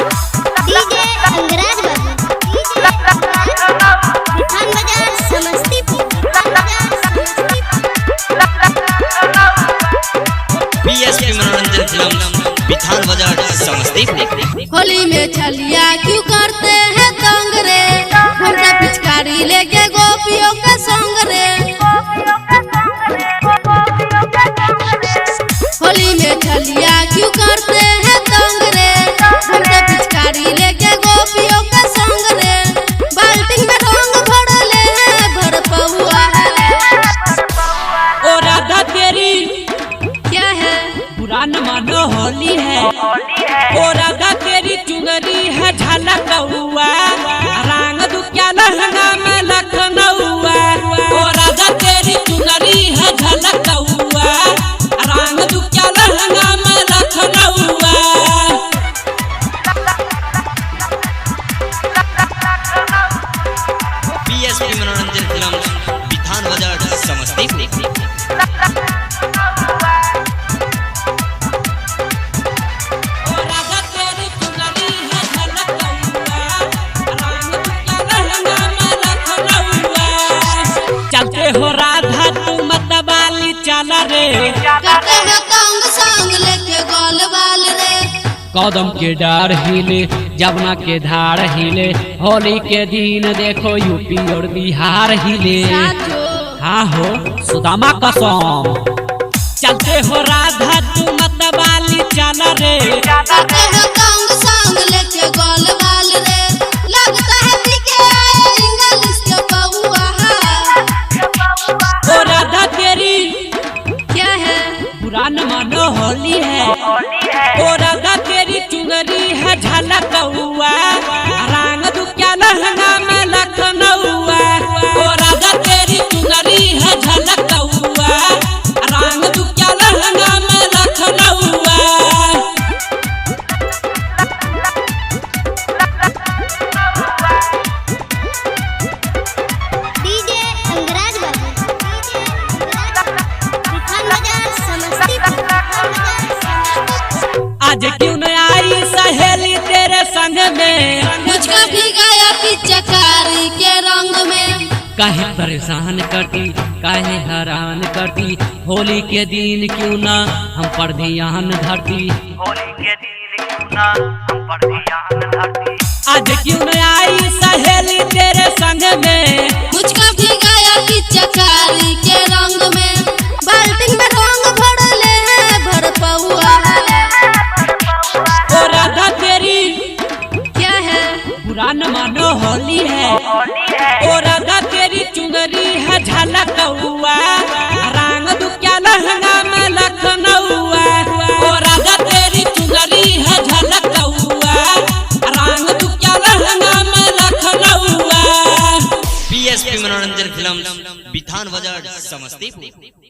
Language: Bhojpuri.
डीजे अंगराज थान बाजार समस्तीपुर। बीएसपी मनोरंजन फिल्म बिथान बाजार समस्तीपुर। होली में छलिया क्यों करते हैं तंग रे, हमसे पिचकारी लेके गोपियों के संग रे। होली में छलिया क्यों करते हैं तंग रे, हमसे पिचकारी लेके गोपियों के संग रे। बाल्टी में रंग भर ले भर पहुआ है। ओ राधा तेरी क्या है बुरा न मानो होली है। ओ राधा तेरी चुनरी है झलक हुआ, रंग दुखिया लहंगा में लखनऊआ। ओ राधा तेरी चुनरी है झलक हुआ, रंग दुखिया लहंगा में लखनऊआ। बीएसपी मनोरंजन फिल्म बिथान बाजार समस्तीपुर। चलते हो राधा तू मतवाली चल रे, करते हैं तंग संग लेके गोल बाल रे। कदम के डार हिले जमुना के धार हिले, होली के दिन देखो यूपी और बिहार हिले। हाँ हो सुदामा कसम। चलते हो राधा तू मतवाली चल रे, करते हैं तंग संग लेके गोल बाल रे। लगता है पीके आए इंग्लिश के पौआ है। ओ राधा तेरी क्या है बुरा न मानो होली है। ओ राधा तेरी चुनरी है झलक हुआ, रंग दुखिया लहंगा में लखनऊआ। ओ राधा तेरी चुनरी है झलक हुआ, रंग दुखिया लहंगा में लखनऊआ। डीजे अंगराज थान बाजार समस्तीपुर। आज क्यों न आई सहेली तेरे संग में, मुझको भी गया पिचकारी के रंग में। काहे परेशान करती काहे हैरान करती, होली के दिन क्यों ना हम पर ध्यान धरती। आज क्यों न आई सहेली तेरे संग में, मुझको भी गया पिचकारी के रंग में। बाल्टी में रंग भर ले भर पहुआ है। ओ राधा तेरी क्या है बुरा न मानो होली है। ओ राधा तेरी चुनरी है झलक हुआ, रंग दुखिया लहंगा में लखनऊआ। ओ राधा तेरी चुनरी है झलक हुआ, रंग दुखिया लहंगा में लखनऊआ। बीएसपी मनोरंजन फिल्म बिथान बाजार समस्तीपुर।